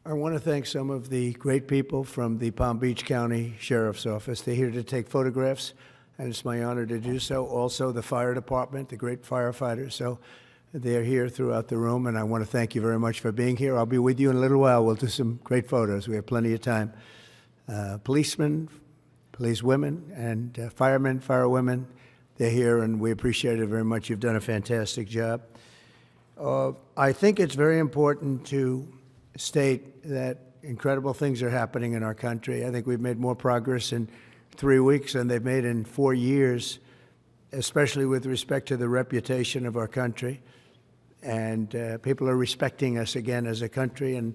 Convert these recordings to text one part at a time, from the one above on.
I want to thank some of the great people from the Palm Beach County Sheriff's Office. They're here to take photographs, and it's my honor to do so. Also, the fire department, the great firefighters. So they're here throughout the room, and I want to thank you very much for being here. I'll be with you in a little while. We'll do some great photos. We have plenty of time. Policemen, policewomen, and firemen, firewomen, they're here, and we appreciate it very much. You've done a fantastic job. I think it's very important to state that incredible things are happening in our country. I think we've made more progress in 3 weeks than they've made in 4 years, especially with respect to the reputation of our country. And people are respecting us again as a country and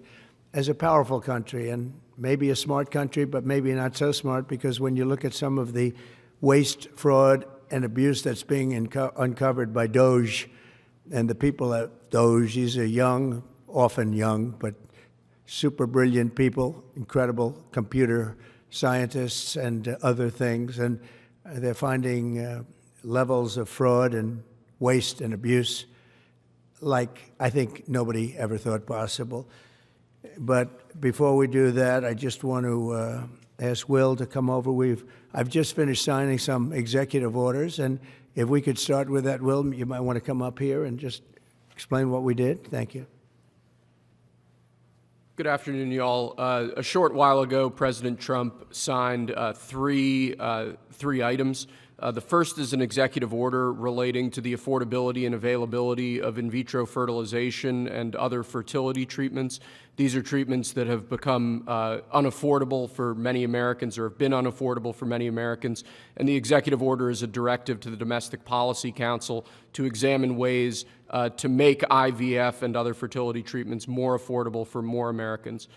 as a powerful country, and maybe a smart country, but maybe not so smart, because when you look at some of the waste, fraud, and abuse that's being uncovered by DOJ and the people at DOJ, these are young, often young, but super brilliant people, incredible computer scientists and other things, and they're finding levels of fraud and waste and abuse like I think nobody ever thought possible. But before we do that, I just want to ask Will to come over. I've just finished signing some executive orders, and if we could start with that, Will, you might want to come up here and just explain what we did. Thank you. Good afternoon, y'all. A short while ago, President Trump signed three items. The first is an executive order relating to the affordability and availability of in vitro fertilization and other fertility treatments. These are treatments that have become unaffordable for many Americans, or have been unaffordable for many Americans. And the executive order is a directive to the Domestic Policy Council to examine ways to make IVF and other fertility treatments more affordable for more Americans.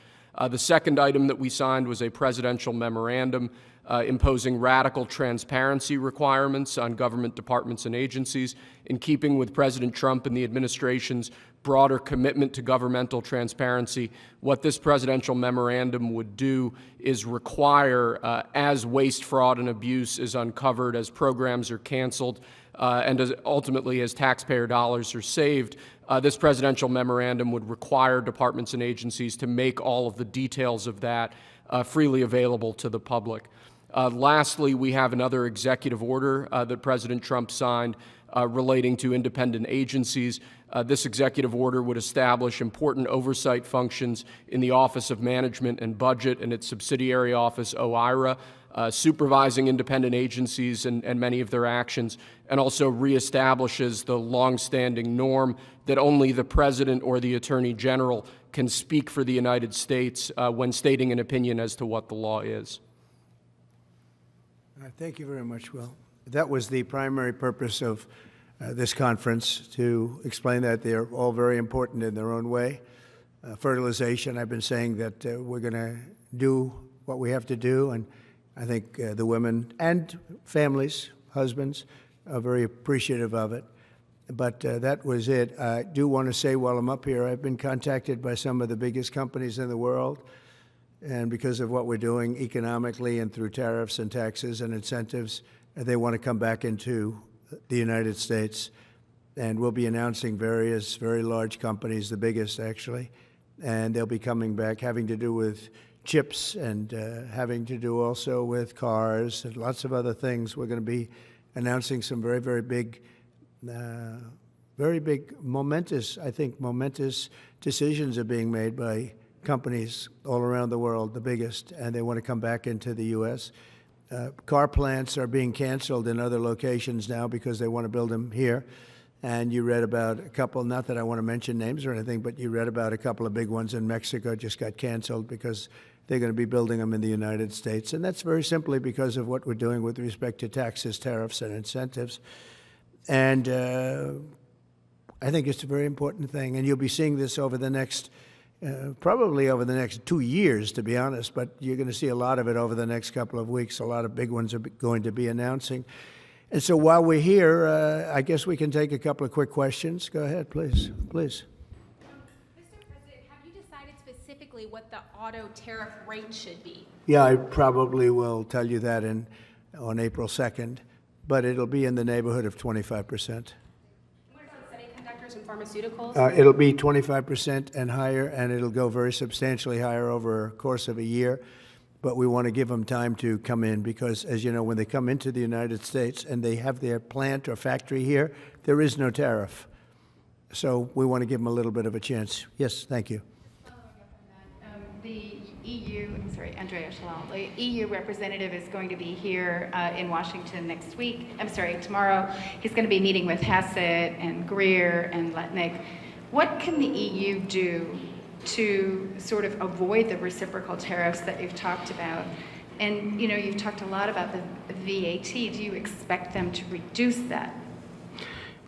The second item that we signed was a presidential memorandum imposing radical transparency requirements on government departments and agencies, in keeping with President Trump and the administration's broader commitment to governmental transparency. What this presidential memorandum would do is require, as waste, fraud, and abuse is uncovered, as programs are canceled, and ultimately as taxpayer dollars are saved, this presidential memorandum would require departments and agencies to make all of the details of that freely available to the public. Lastly, we have another executive order that President Trump signed relating to independent agencies. This executive order would establish important oversight functions in the Office of Management and Budget and its subsidiary office, OIRA, supervising independent agencies and many of their actions, and also reestablishes the longstanding norm that only the President or the Attorney General can speak for the United States when stating an opinion as to what the law is. Thank you very much, Will. That was the primary purpose of this conference, to explain that they're all very important in their own way. Fertilization, I've been saying that we're going to do what we have to do, and I think the women and families, husbands, are very appreciative of it. But that was it. I do want to say while I'm up here, I've been contacted by some of the biggest companies in the world, and because of what we're doing economically and through tariffs and taxes and incentives, they want to come back into the United States. And we'll be announcing various very large companies, the biggest actually, and they'll be coming back, having to do with chips and having to do also with cars and lots of other things. We're going to be announcing some very, very big, momentous decisions are being made by companies all around the world, the biggest, and they want to come back into the U.S. Car plants are being canceled in other locations now because they want to build them here. And you read about a couple, not that I want to mention names or anything, but you read about a couple of big ones in Mexico just got canceled because they're going to be building them in the United States. And that's very simply because of what we're doing with respect to taxes, tariffs, and incentives. And I think it's a very important thing. And you'll be seeing this over the next probably over the next 2 years, to be honest, but you're going to see a lot of it over the next couple of weeks. A lot of big ones are going to be announcing. And so while we're here, I guess we can take a couple of quick questions. Go ahead, please. Please. Mr. President, have you decided specifically what the auto tariff rate should be? Yeah, I probably will tell you that on April 2nd, but it'll be in the neighborhood of 25%. What about semiconductor semiconductors and pharmaceuticals? It'll be 25% and higher, and it'll go very substantially higher over a course of a year. But we want to give them time to come in because, as you know, when they come into the United States and they have their plant or factory here, there is no tariff. So we want to give them a little bit of a chance. Yes, thank you. Following up on that, the EU, Andrea Shalal, the EU representative is going to be here in Washington tomorrow. He's going to be meeting with Hassett and Greer and Letnick. What can the EU do to sort of avoid the reciprocal tariffs that you've talked about? And, you know, you've talked a lot about the VAT. Do you expect them to reduce that?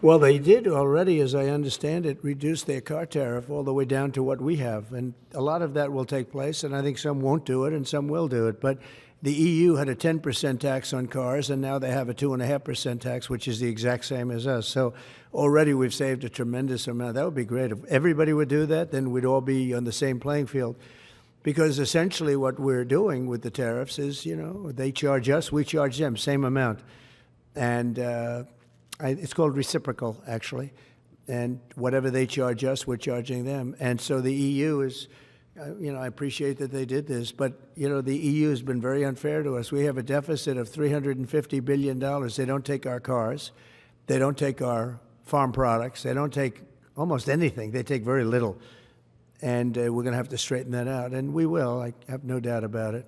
Well, they did already, as I understand it, reduce their car tariff all the way down to what we have. And a lot of that will take place, and I think some won't do it and some will do it. But the EU had a 10% tax on cars, and now they have a 2.5% tax, which is the exact same as us. So already we've saved a tremendous amount. That would be great. If everybody would do that, then we'd all be on the same playing field. Because essentially what we're doing with the tariffs is, you know, they charge us, we charge them, same amount. And it's called reciprocal, actually. And whatever they charge us, we're charging them. And so the EU is, you know, I appreciate that they did this, but, you know, the EU has been very unfair to us. We have a deficit of $350 billion. They don't take our cars. They don't take our farm products. They don't take almost anything. They take very little. And we're going to have to straighten that out. And we will. I have no doubt about it.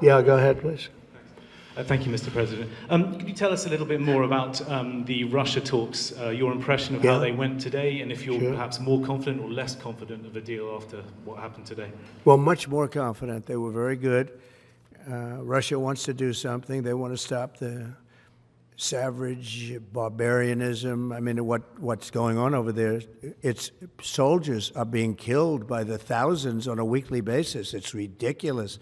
Yeah, go ahead, please. Thank you, Mr. President. Could you tell us a little bit more about the Russia talks, your impression of how they went today, and if you're perhaps more confident or less confident of a deal after what happened today? Well, much more confident. They were very good. Russia wants to do something. They want to stop the savage barbarianism. I mean, what's going on over there? It's soldiers are being killed by the thousands on a weekly basis. It's ridiculous.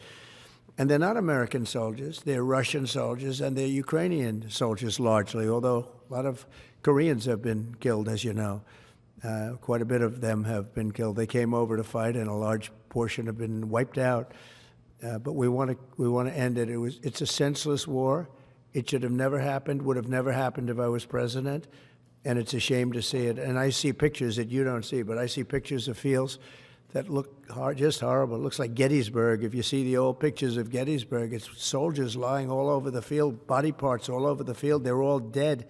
And they're not American soldiers. They're Russian soldiers, and they're Ukrainian soldiers largely, although a lot of Koreans have been killed, as you know. Quite a bit of them have been killed. They came over to fight, and a large portion have been wiped out. But we want to end it. It's a senseless war. It should have never happened, would have never happened if I was president, and it's a shame to see it. And I see pictures that you don't see, but I see pictures of fields that look just horrible. It looks like Gettysburg. If you see the old pictures of Gettysburg, it's soldiers lying all over the field, body parts all over the field. They're all dead.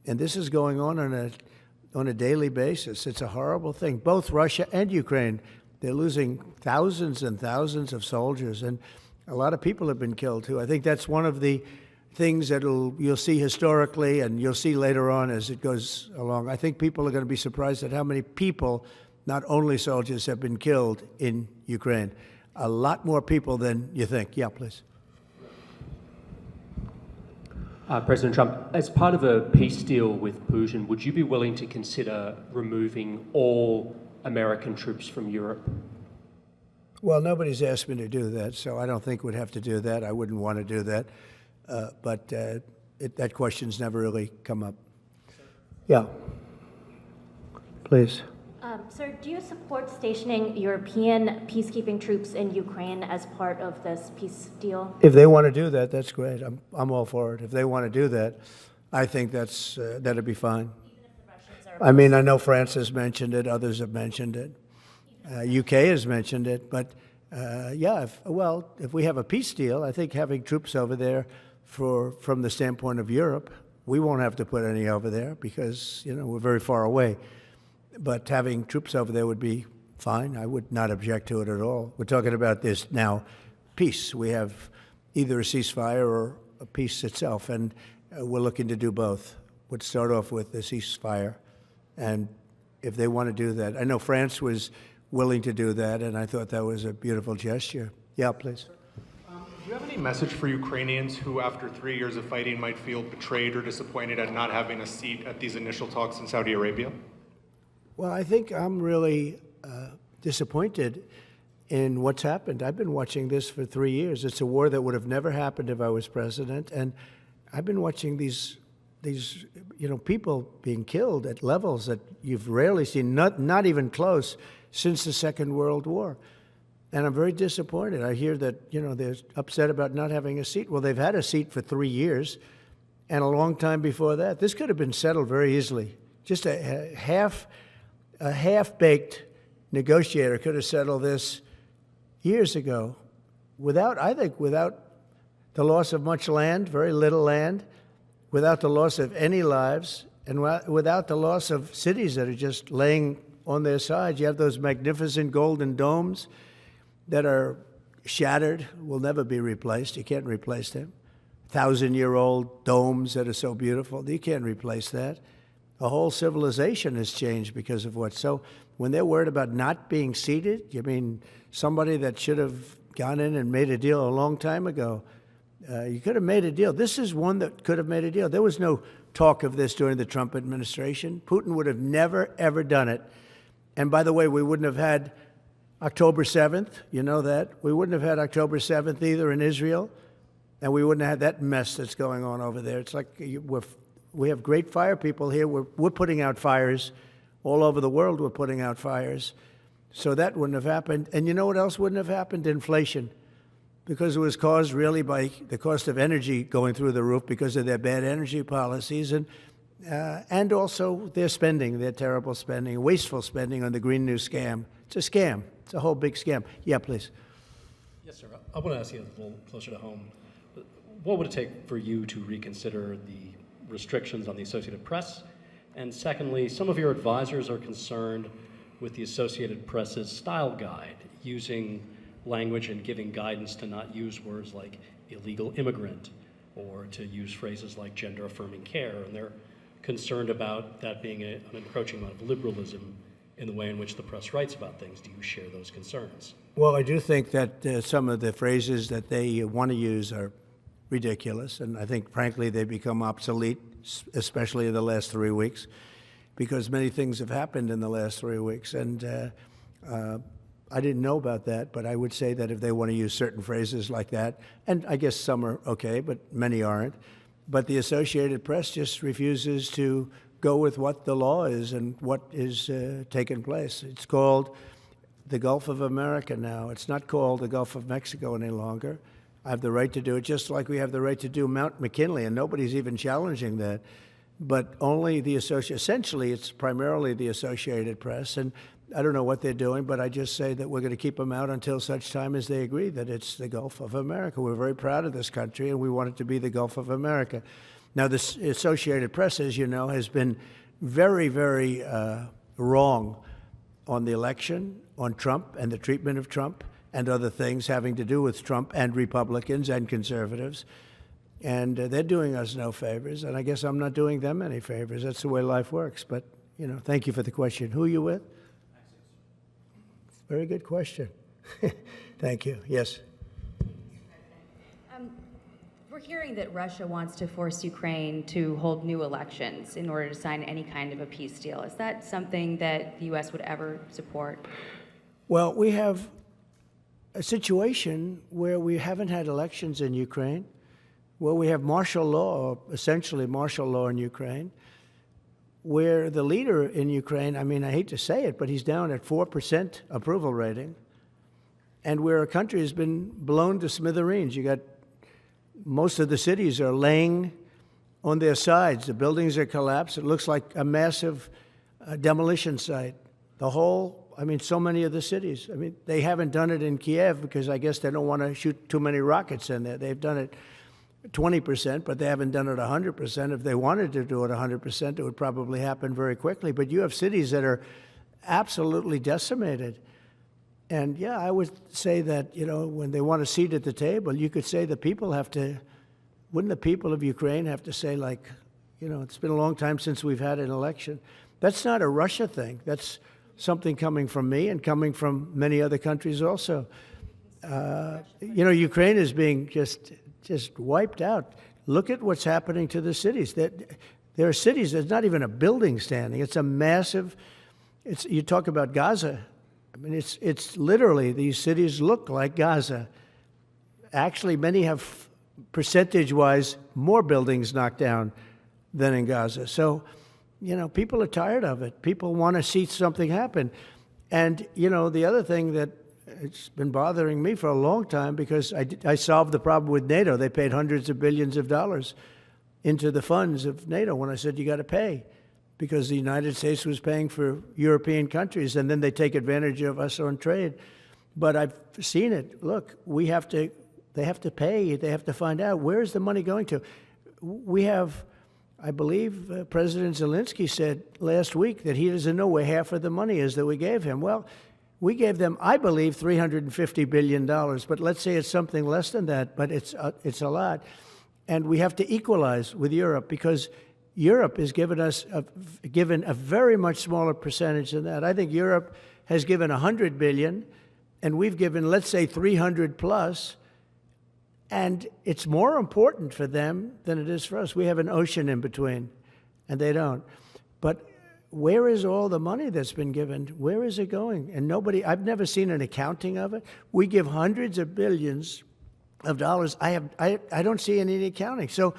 And this is going on a daily basis. It's a horrible thing. Both Russia and Ukraine, they're losing thousands and thousands of soldiers, and a lot of people have been killed too. I think that's one of the things that you'll see historically, and you'll see later on as it goes along. I think people are going to be surprised at how many people, not only soldiers, have been killed in Ukraine. A lot more people than you think. Yeah, please. President Trump, as part of a peace deal with Putin, would you be willing to consider removing all American troops from Europe? Well, nobody's asked me to do that, so I don't think we'd have to do that. I wouldn't want to do that. But that question's never really come up. Yeah. Please. Sir, do you support stationing European peacekeeping troops in Ukraine as part of this peace deal? If they want to do that, that's great. I'm all for it. If they want to do that, I think that'd be fine. Even if the Russians are I mean, I know France has mentioned it. Others have mentioned it. UK has mentioned it. But, if we have a peace deal, I think having troops over there from the standpoint of Europe, we won't have to put any over there because, you know, we're very far away. But having troops over there would be fine. I would not object to it at all. We're talking about this now, peace. We have either a ceasefire or a peace itself, and we're looking to do both. We'd start off with the ceasefire, and if they want to do that. I know France was willing to do that, and I thought that was a beautiful gesture. Yeah, please. Do you have any message for Ukrainians who, after 3 years of fighting, might feel betrayed or disappointed at not having a seat at these initial talks in Saudi Arabia? Well, I think I'm really disappointed in what's happened. I've been watching this for 3 years. It's a war that would have never happened if I was president, and I've been watching these people being killed at levels that you've rarely seen, not even close, since the Second World War. And I'm very disappointed. I hear that, they're upset about not having a seat. Well, they've had a seat for 3 years and a long time before that. This could have been settled very easily. just a half-baked negotiator could have settled this years ago without the loss of much land, very little land, without the loss of any lives, and without the loss of cities that are just laying on their sides. You have those magnificent golden domes that are shattered, will never be replaced. You can't replace them. 1,000-year-old domes that are so beautiful, you can't replace that. A whole civilization has changed because of what. So when they're worried about not being seated, you mean somebody that should have gone in and made a deal a long time ago? You could have made a deal. This is one that could have made a deal. There was no talk of this during the Trump administration. Putin would have never, ever done it. And by the way, we wouldn't have had October 7th. You know that. We wouldn't have had October 7th either in Israel. And we wouldn't have had that mess that's going on over there. It's like we have great fire people here. We're putting out fires. All over the world we're putting out fires. So that wouldn't have happened. And you know what else wouldn't have happened? Inflation. Because it was caused really by the cost of energy going through the roof because of their bad energy policies and also their spending, their terrible spending, wasteful spending on the Green New Scam. It's a scam. It's a whole big scam. Yeah, please. Yes, sir. I want to ask you a little closer to home. What would it take for you to reconsider the restrictions on the Associated Press? And secondly, some of your advisors are concerned with the Associated Press's style guide, using language and giving guidance to not use words like illegal immigrant or to use phrases like gender-affirming care. And they're concerned about that being an encroaching amount of liberalism in the way in which the press writes about things. Do you share those concerns? Well, I do think that some of the phrases that they want to use are ridiculous, and I think, frankly, they've become obsolete, especially in the last 3 weeks, because many things have happened in the last 3 weeks. And I didn't know about that, but I would say that if they want to use certain phrases like that, and I guess some are okay, but many aren't, but the Associated Press just refuses to go with what the law is and what is taking place. It's called the Gulf of America now. It's not called the Gulf of Mexico any longer. I have the right to do it, just like we have the right to do Mount McKinley, and nobody's even challenging that. But only the essentially, it's primarily the Associated Press, and I don't know what they're doing, but I just say that we're going to keep them out until such time as they agree that it's the Gulf of America. We're very proud of this country, and we want it to be the Gulf of America. Now, the Associated Press, as you know, has been very, very wrong on the election, on Trump and the treatment of Trump, and other things having to do with Trump and Republicans and conservatives. And they're doing us no favors, and I guess I'm not doing them any favors. That's the way life works. But, you know, thank you for the question. Who are you with? Very good question. Thank you. Yes. We're hearing that Russia wants to force Ukraine to hold new elections in order to sign any kind of a peace deal. Is that something that the U.S. would ever support? Well, we have a situation where we haven't had elections in Ukraine, where we have martial law, essentially martial law in Ukraine, where the leader in Ukraine, I mean, I hate to say it, but he's down at 4% approval rating, and where a country has been blown to smithereens. You got most of the cities are laying on their sides. The buildings are collapsed. It looks like a massive demolition site. So many of the cities. I mean, they haven't done it in Kiev because I guess they don't want to shoot too many rockets in there. They've done it 20%, but they haven't done it 100%. If they wanted to do it 100%, it would probably happen very quickly. But you have cities that are absolutely decimated. And yeah, I would say that, you know, when they want a seat at the table, you could say the people have to, wouldn't the people of Ukraine have to say, like, you know, it's been a long time since we've had an election. That's not a Russia thing. That's something coming from me and coming from many other countries also. You know, Ukraine is being just wiped out. Look at what's happening to the cities. There are cities, there's not even a building standing. It's a massive, you talk about Gaza. I mean, it's literally, these cities look like Gaza. Actually, many have, percentage-wise, more buildings knocked down than in Gaza. So, you know, people are tired of it. People want to see something happen. And, you know, the other thing that it's been bothering me for a long time, because I solved the problem with NATO. They paid hundreds of billions of dollars into the funds of NATO when I said you got to pay, because the United States was paying for European countries, and then they take advantage of us on trade. But I've seen it. Look, they have to pay. They have to find out, where is the money going to? We have, I believe President Zelensky said last week that he doesn't know where half of the money is that we gave him. Well, we gave them, I believe, $350 billion, but let's say it's something less than that, but it's a lot. And we have to equalize with Europe, because Europe has given a very much smaller percentage than that. I think Europe has given $100 billion, and we've given, let's say, 300 plus, and it's more important for them than it is for us. We have an ocean in between, and they don't. But where is all the money that's been given? Where is it going? And I've never seen an accounting of it. We give hundreds of billions of dollars. I don't see any accounting. So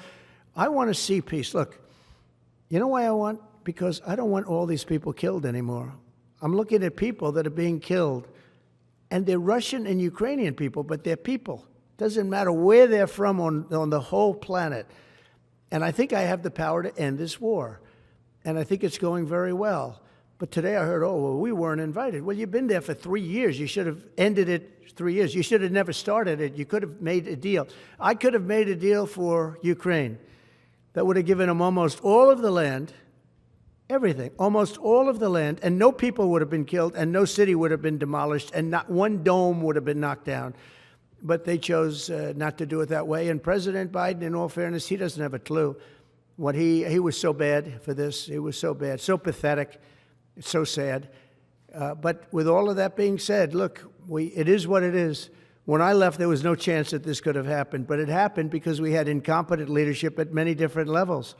I want to see peace. Look, you know why I want? Because I don't want all these people killed anymore. I'm looking at people that are being killed, and they're Russian and Ukrainian people, but they're people. Doesn't matter where they're from on the whole planet. And I think I have the power to end this war. And I think it's going very well. But today I heard, we weren't invited. Well, you've been there for 3 years. You should have ended it 3 years. You should have never started it. You could have made a deal. I could have made a deal for Ukraine that would have given them almost all of the land, everything, almost all of the land, and no people would have been killed, and no city would have been demolished, and not one dome would have been knocked down. But they chose not to do it that way. And President Biden, in all fairness, he doesn't have a clue. What he was so bad for this. He was so bad, so pathetic, so sad. But with all of that being said, look, it is what it is. When I left, there was no chance that this could have happened. But it happened because we had incompetent leadership at many different levels.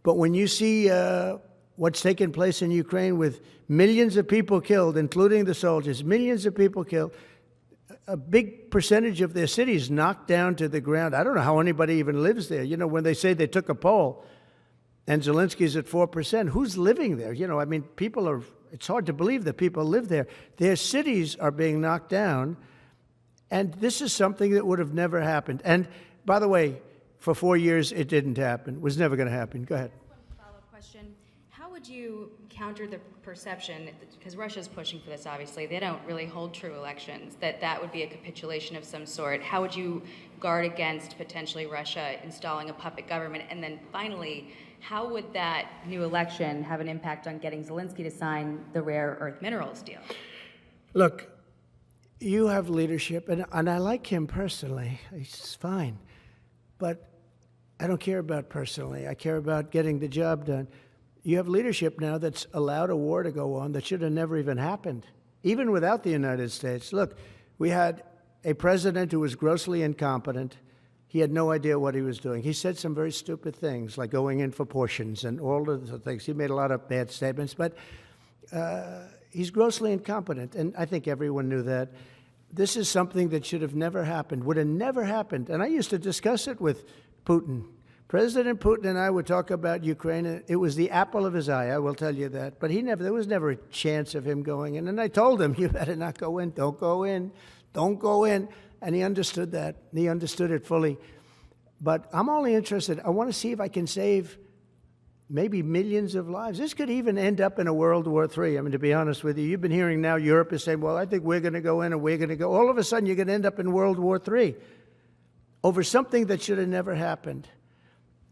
But when you see what's taken place in Ukraine with millions of people killed, including the soldiers, millions of people killed, a big percentage of their cities knocked down to the ground. I don't know how anybody even lives there. You know, when they say they took a poll and Zelensky's at 4%, who's living there? You know, I mean, it's hard to believe that people live there. Their cities are being knocked down, and this is something that would have never happened. And by the way, for 4 years, it didn't happen. It was never going to happen. Go ahead. One follow-up question. How would you counter the perception, because Russia's pushing for this, obviously, they don't really hold true elections, that would be a capitulation of some sort. How would you guard against potentially Russia installing a puppet government? And then finally, how would that new election have an impact on getting Zelensky to sign the rare earth minerals deal? Look, you have leadership, and I like him personally. He's fine. But I don't care about personally. I care about getting the job done. You have leadership now that's allowed a war to go on that should have never even happened, even without the United States. Look, we had a president who was grossly incompetent. He had no idea what he was doing. He said some very stupid things, like going in for portions and all of the things. He made a lot of bad statements, but he's grossly incompetent, and I think everyone knew that. This is something that should have never happened, would have never happened. And I used to discuss it with Putin. President Putin and I would talk about Ukraine. It was the apple of his eye, I will tell you that. But there was never a chance of him going in. And I told him, you better not go in. Don't go in. Don't go in. And he understood that. He understood it fully. But I'm only interested. I want to see if I can save maybe millions of lives. This could even end up in a World War III. I mean, to be honest with you, you've been hearing now Europe is saying, well, I think we're going to go in and we're going to go. All of a sudden, you're going to end up in World War III over something that should have never happened.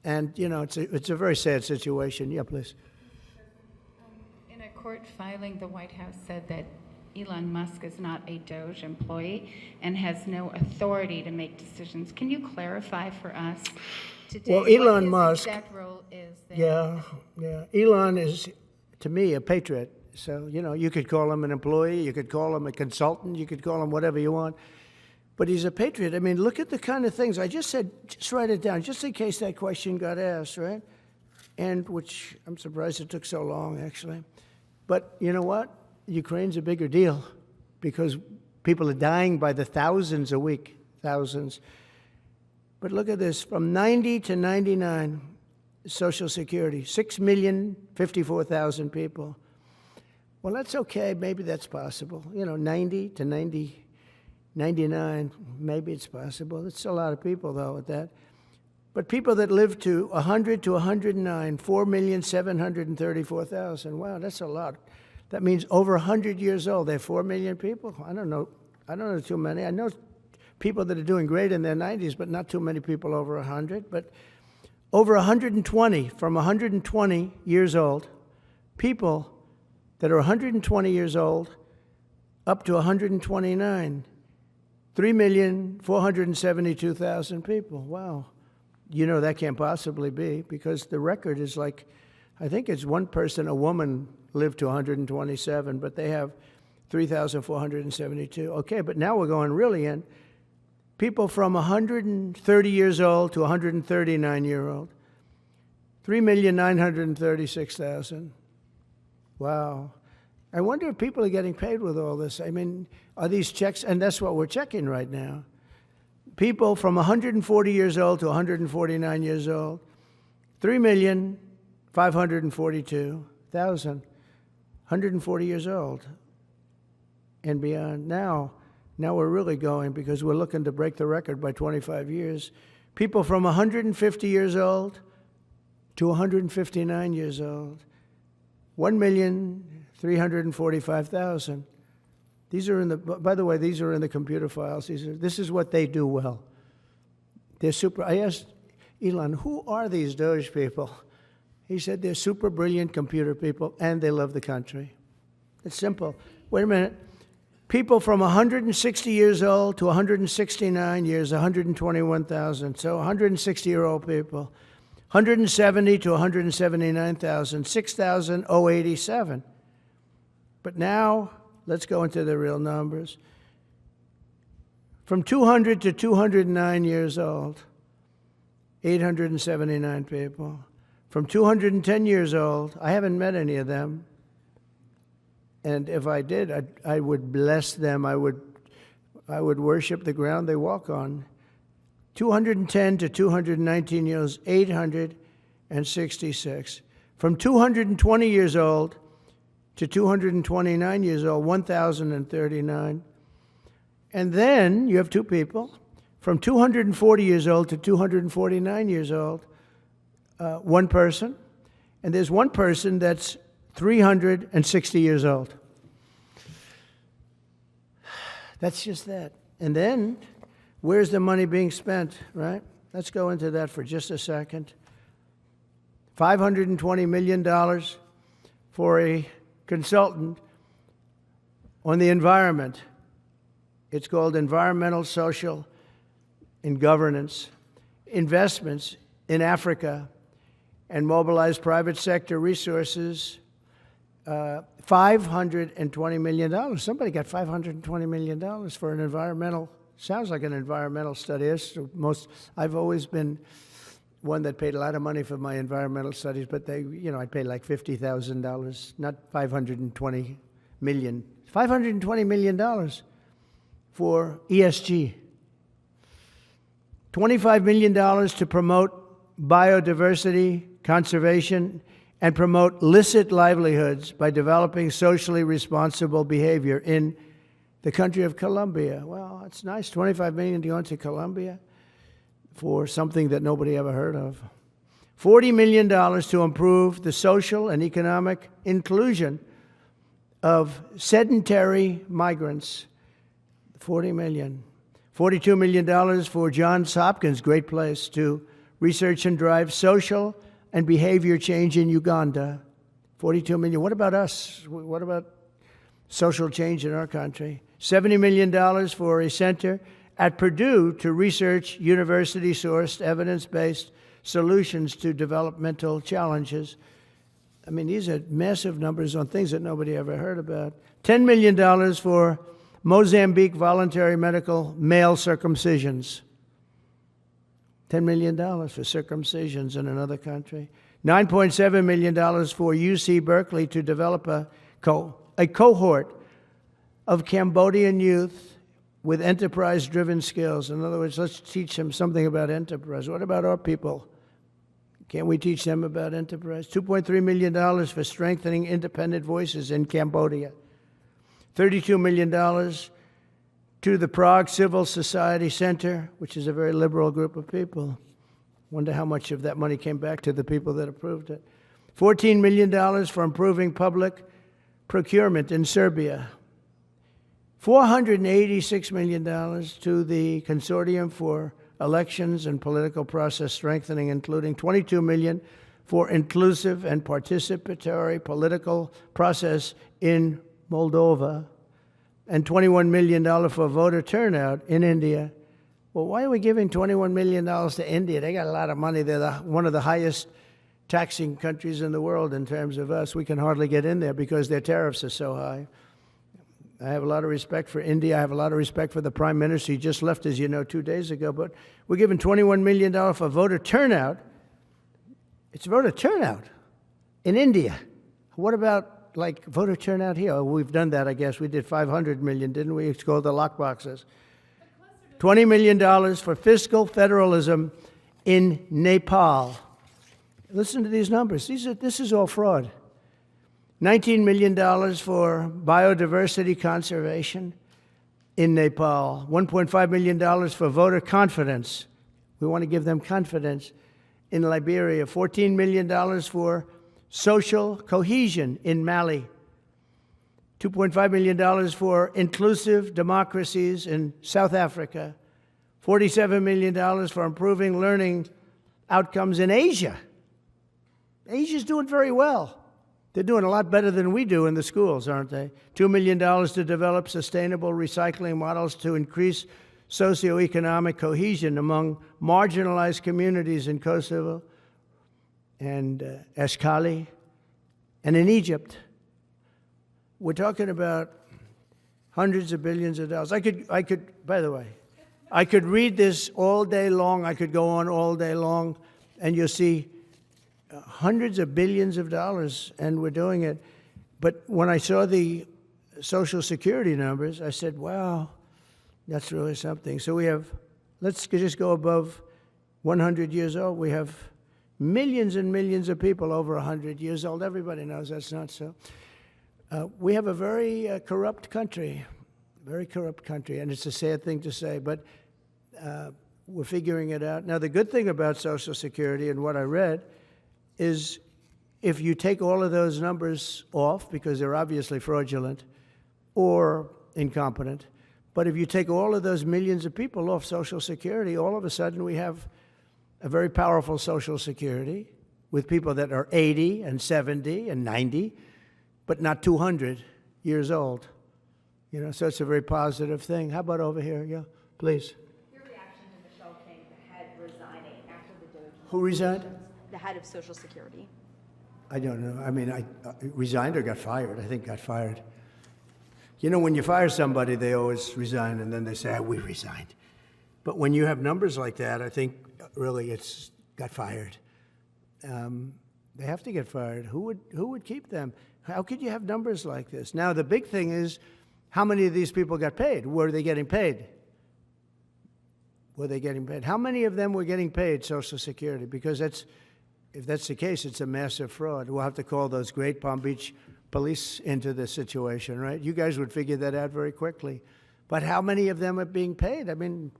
And, you know, it's a very sad situation. Yeah, please. In a court filing, the White House said that Elon Musk is not a DOJ employee and has no authority to make decisions. Can you clarify for us today well, Elon what his Musk, exact role is there? Yeah. Elon is, to me, a patriot. So, you know, you could call him an employee, you could call him a consultant, you could call him whatever you want. But he's a patriot. I mean, look at the kind of things I just said. Just write it down, just in case that question got asked, right? And which I'm surprised it took so long, actually. But you know what? Ukraine's a bigger deal because people are dying by the thousands a week, thousands. But look at this, from 90 to 99, Social Security, 6,054,000 people. Well, that's okay. Maybe that's possible. You know, 90 to 99, maybe it's possible. It's a lot of people, though, at that. But people that live to 100 to 109, 4,734,000. Wow, that's a lot. That means over 100 years old. They have 4 million people. I don't know too many. I know people that are doing great in their 90s, but not too many people over 100. But over 120, from 120 years old, people that are 120 years old up to 129, 3,472,000 people. Wow. You know that can't possibly be, because the record is like, I think it's one person, a woman, lived to 127, but they have 3,472. Okay, but now we're going really in. People from 130 years old to 139-year-old, 3,936,000. Wow. I wonder if people are getting paid with all this. I mean, are these checks? And that's what we're checking right now. People from 140 years old to 149 years old, 3,542,000, 140 years old and beyond. Now we're really going, because we're looking to break the record by 25 years. People from 150 years old to 159 years old, 1,345,000. These are in the, by the way, these are in the computer files. This is what they do well. They're super. I asked Elon, who are these Doge people? He said they're super brilliant computer people and they love the country. It's simple. Wait a minute. People from 160 years old to 169 years, 121,000. So 160-year-old people. 170 to 179,000, 6,087. But now, let's go into the real numbers. From 200 to 209 years old, 879 people. From 210 years old, I haven't met any of them. And if I did, I would bless them. I would worship the ground they walk on. 210 to 219 years, 866. From 220 years old to 229 years old, 1,039. And then you have two people, from 240 years old to 249 years old, one person. And there's one person that's 360 years old. That's just that. And then, where's the money being spent, right? Let's go into that for just a second. $520 million for a consultant on the environment. It's called Environmental, Social, and Governance. Investments in Africa and mobilize private sector resources. $520 million. Somebody got $520 million for an environmental, sounds like an environmental study. I've always been one that paid a lot of money for my environmental studies, but I paid like $50,000, not $520 million. $520 million for ESG. $25 million to promote biodiversity, conservation, and promote licit livelihoods by developing socially responsible behavior in the country of Colombia. Well, it's nice, $25 million to go into Colombia for something that nobody ever heard of. $40 million to improve the social and economic inclusion of sedentary migrants. $40 million. $42 million for Johns Hopkins, great place, to research and drive social and behavior change in Uganda. $42 million. What about us? What about social change in our country? $70 million for a center at Purdue to research university-sourced, evidence-based solutions to developmental challenges. I mean, these are massive numbers on things that nobody ever heard about. $10 million for Mozambique voluntary medical male circumcisions. $10 million for circumcisions in another country. $9.7 million for UC Berkeley to develop a cohort of Cambodian youth with enterprise-driven skills. In other words, let's teach them something about enterprise. What about our people? Can't we teach them about enterprise? $2.3 million for strengthening independent voices in Cambodia. $32 million to the Prague Civil Society Center, which is a very liberal group of people. Wonder how much of that money came back to the people that approved it. $14 million for improving public procurement in Serbia. $486 million to the Consortium for Elections and Political Process Strengthening, including $22 million for inclusive and participatory political process in Moldova, and $21 million for voter turnout in India. Well, why are we giving $21 million to India? They got a lot of money. They're one of the highest taxing countries in the world in terms of us. We can hardly get in there because their tariffs are so high. I have a lot of respect for India. I have a lot of respect for the Prime Minister. He just left, as you know, 2 days ago. But we're giving $21 million for voter turnout. It's voter turnout in India. What about, like, voter turnout here? Oh, we've done that, I guess. We did $500 million, didn't we? It's called the lockboxes. $20 million for fiscal federalism in Nepal. Listen to these numbers. This is all fraud. $19 million for biodiversity conservation in Nepal. $1.5 million for voter confidence. We want to give them confidence in Liberia. $14 million for social cohesion in Mali. $2.5 million for inclusive democracies in South Africa. $47 million for improving learning outcomes in Asia. Asia's doing very well. They're doing a lot better than we do in the schools, aren't they? $2 million to develop sustainable recycling models to increase socioeconomic cohesion among marginalized communities in Kosovo and Eskali and in Egypt. We're talking about hundreds of billions of dollars. I could, by the way, I could read this all day long. I could go on all day long, and you'll see hundreds of billions of dollars, and we're doing it. But when I saw the Social Security numbers, I said, wow, that's really something. So we have, let's just go above 100 years old. We have millions and millions of people over 100 years old. Everybody knows that's not so. We have a very corrupt country, and it's a sad thing to say, but we're figuring it out. Now, the good thing about Social Security and what I read is if you take all of those numbers off, because they're obviously fraudulent or incompetent, but if you take all of those millions of people off Social Security, all of a sudden we have a very powerful Social Security with people that are 80 and 70 and 90, but not 200 years old. You know, so it's a very positive thing. How about over here? Yeah, please. Your reaction to Michelle King, the head resigning after the Doge? Who resigned? The head of Social Security. I don't know. I mean, I resigned or got fired. I think got fired. You know, when you fire somebody, they always resign, and then they say, we resigned. But when you have numbers like that, I think really it's got fired. They have to get fired. Who would keep them? How could you have numbers like this? Now, the big thing is, how many of these people got paid? Were they getting paid? Were they getting paid? How many of them were getting paid Social Security? Because if that's the case, it's a massive fraud. We'll have to call those great Palm Beach police into this situation, right? You guys would figure that out very quickly. But how many of them are being paid? I mean,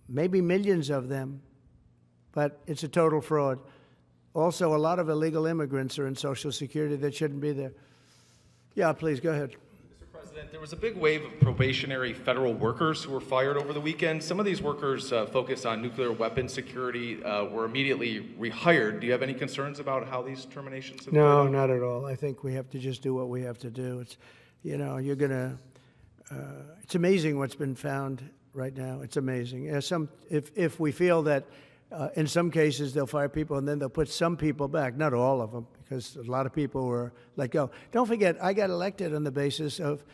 maybe millions of them, but it's a total fraud. Also, a lot of illegal immigrants are in Social Security that shouldn't be there. Yeah, please, go ahead. Mr. President, there was a big wave of probationary federal workers who were fired over the weekend. Some of these workers focused on nuclear weapon security were immediately rehired. Do you have any concerns about how these terminations have No, not at all. I think we have to just do what we have to do. It's, you know, you're going to, it's amazing what's been found right now. It's amazing. If we feel that in some cases they'll fire people and then they'll put some people back, not all of them, because a lot of people were let go. Don't forget, I got elected on the basis of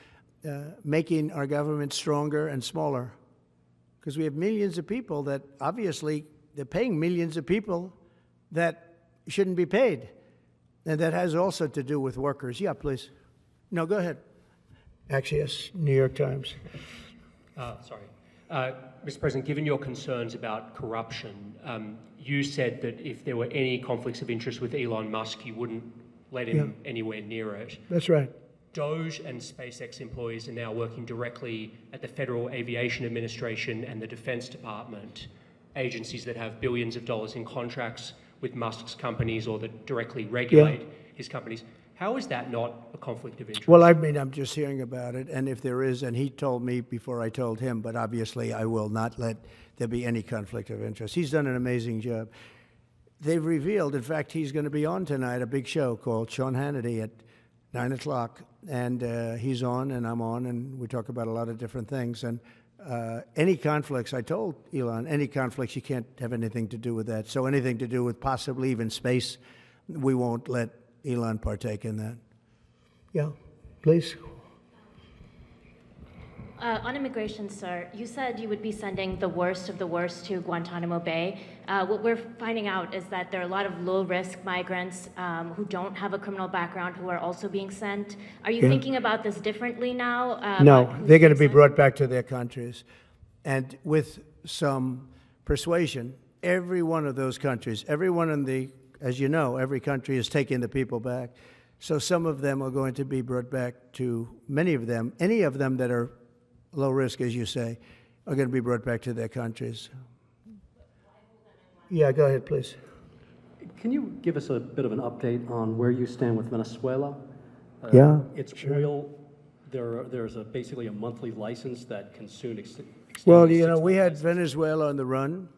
making our government stronger and smaller, because we have millions of people that obviously they're paying millions of people that shouldn't be paid. And that has also to do with workers. Yeah, please. No, go ahead. Actually, yes, New York Times. Mr. President, given your concerns about corruption, you said that if there were any conflicts of interest with Elon Musk, you wouldn't let him anywhere near it. That's right. Doge and SpaceX employees are now working directly at the Federal Aviation Administration and the Defense Department. agencies that have billions of dollars in contracts with Musk's companies or that directly regulate his companies. How is that not a conflict of interest? Well, I mean, I'm just hearing about it, and if there is, and he told me before I told him, but obviously I will not let there be any conflict of interest. He's done an amazing job. They've revealed, in fact, he's going to be on tonight, a big show called Sean Hannity at 9 o'clock, and he's on and I'm on, and we talk about a lot of different things. And any conflicts, I told Elon, any conflicts, you can't have anything to do with that. So anything to do with possibly even space, we won't let Elon partake in that. Yeah, please. On immigration, sir, you said you would be sending the worst of the worst to Guantanamo Bay. What we're finding out is that there are a lot of low-risk migrants who don't have a criminal background who are also being sent. Are you thinking about this differently now? No, they're going to be brought back to their countries. And with some persuasion, every one of those countries, everyone in the, as you know, every country is taking the people back. So some of them are going to be brought back to, many of them, any of them that are low risk, as you say, are going to be brought back to their countries. Yeah, go ahead, please. Can you give us a bit of an update on where you stand with Venezuela? Yeah, It's sure. oil. There's basically a monthly license that can soon extend. Well, you know, we had Venezuela on the run,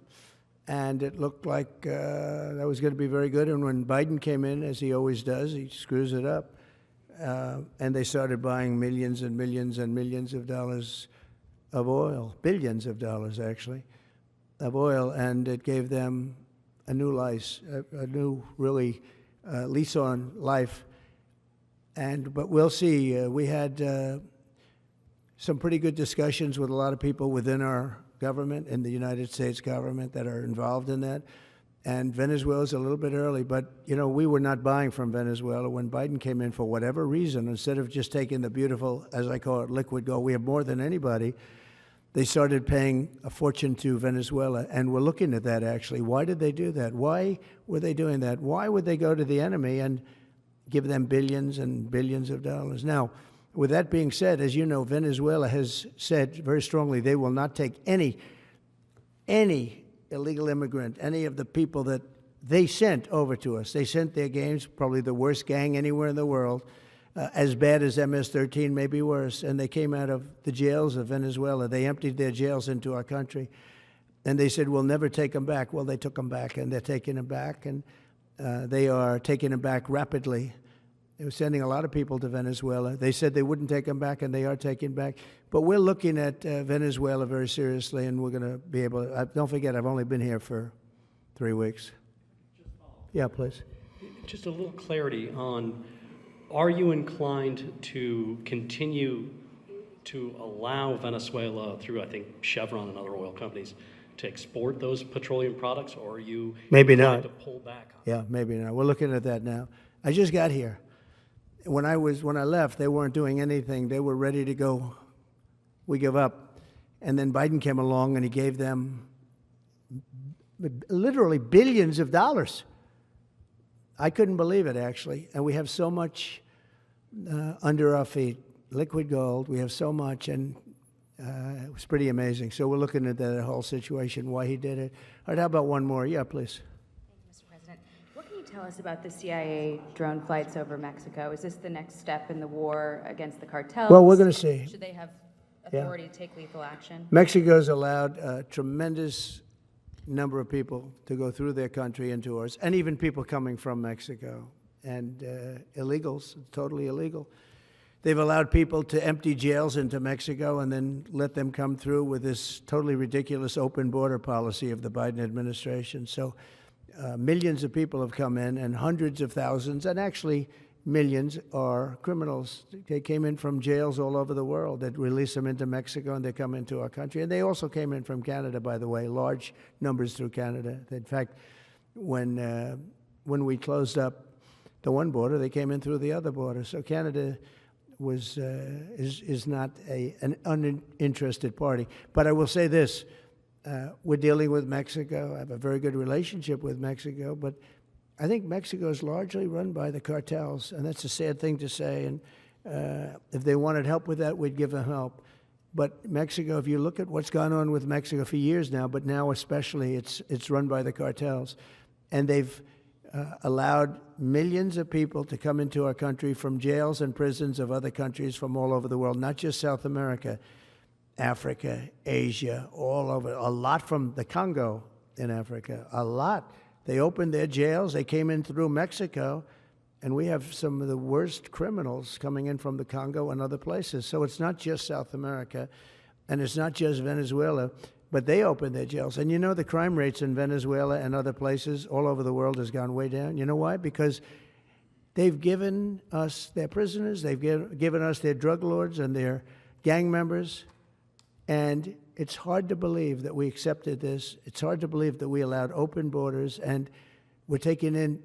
and it looked like that was going to be very good. And when Biden came in, as he always does, he screws it up. And they started buying millions and millions and millions of dollars of oil, billions of dollars, actually, of oil, and it gave them a new life, a new, really, lease on life. But we'll see. We had some pretty good discussions with a lot of people within our government, in the United States government, that are involved in that. And Venezuela's a little bit early, but, you know, we were not buying from Venezuela. When Biden came in, for whatever reason, instead of just taking the beautiful, as I call it, liquid gold, we have more than anybody, they started paying a fortune to Venezuela. And we're looking at that, actually. Why did they do that? Why were they doing that? Why would they go to the enemy and give them billions and billions of dollars? Now, with that being said, as you know, Venezuela has said very strongly they will not take any illegal immigrant, any of the people that they sent over to us. They sent their gangs, probably the worst gang anywhere in the world, as bad as MS-13, maybe worse, and they came out of the jails of Venezuela. They emptied their jails into our country, and they said, we'll never take them back. Well, they took them back, and they're taking them back, and they are taking them back rapidly. They were sending a lot of people to Venezuela. They said they wouldn't take them back, and they are taking back. But we're looking at Venezuela very seriously, and we're going to be able to. Don't forget, I've only been here for 3 weeks. Yeah, please. Just a little clarity on, are you inclined to continue to allow Venezuela, through, I think, Chevron and other oil companies, to export those petroleum products, or are you maybe inclined not to pull back? Yeah, maybe not. We're looking at that now. I just got here. When I left, they weren't doing anything. They were ready to go. We give up. And then Biden came along and he gave them literally billions of dollars. I couldn't believe it, actually. And we have so much under our feet, liquid gold. We have so much, and it was pretty amazing. So we're looking at that whole situation, why he did it. All right, how about one more? Yeah, please. Tell us about the CIA drone flights over Mexico. Is this the next step in the war against the cartels? Well, we're going to see. Should they have authority to take lethal action? Mexico's allowed a tremendous number of people to go through their country into ours, and even people coming from Mexico, and illegals, totally illegal. They've allowed people to empty jails into Mexico and then let them come through with this totally ridiculous open border policy of the Biden administration. So millions of people have come in, and hundreds of thousands, and actually millions, are criminals. They came in from jails all over the world that release them into Mexico, and they come into our country. And they also came in from Canada, by the way, large numbers through Canada. In fact, when we closed up the one border, they came in through the other border. So Canada is not an uninterested party. But I will say this. We're dealing with Mexico. I have a very good relationship with Mexico, but I think Mexico is largely run by the cartels, and that's a sad thing to say. And if they wanted help with that, we'd give them help. But Mexico, if you look at what's gone on with Mexico for years now, but now especially, it's run by the cartels. And they've allowed millions of people to come into our country from jails and prisons of other countries from all over the world, not just South America, Africa, Asia, all over. A lot from the Congo in Africa, a lot. They opened their jails. They came in through Mexico. And we have some of the worst criminals coming in from the Congo and other places. So it's not just South America, and it's not just Venezuela, but they opened their jails. And you know the crime rates in Venezuela and other places all over the world has gone way down. You know why? Because they've given us their prisoners, they've given us their drug lords and their gang members, and it's hard to believe that we accepted this. It's hard to believe that we allowed open borders, and we're taking in,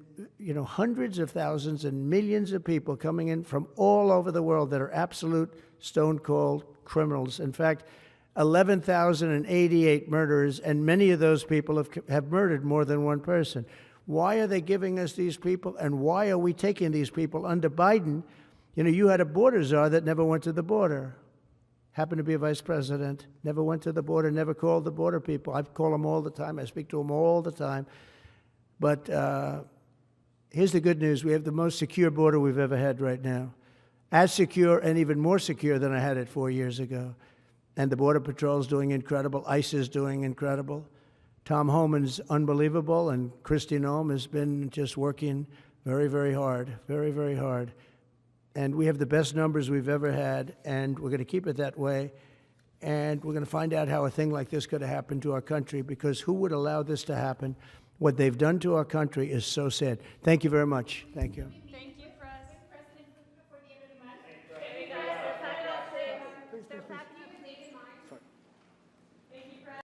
hundreds of thousands and millions of people coming in from all over the world that are absolute stone-cold criminals. In fact, 11,088 murderers, and many of those people have murdered more than one person. Why are they giving us these people, and why are we taking these people under Biden? You had a border czar that never went to the border. Happened to be a vice president, never went to the border, never called the border people. I call them all the time. I speak to them all the time. But here's the good news. We have the most secure border we've ever had right now. As secure and even more secure than I had it 4 years ago. And the Border Patrol is doing incredible. ICE is doing incredible. Tom Homan's unbelievable, and Kristi Noem has been just working very, very hard, very, very hard. And we have the best numbers we've ever had, and we're going to keep it that way. And we're going to find out how a thing like this could have happened to our country, because who would allow this to happen? What they've done to our country is so sad. Thank you very much. Thank you. Thank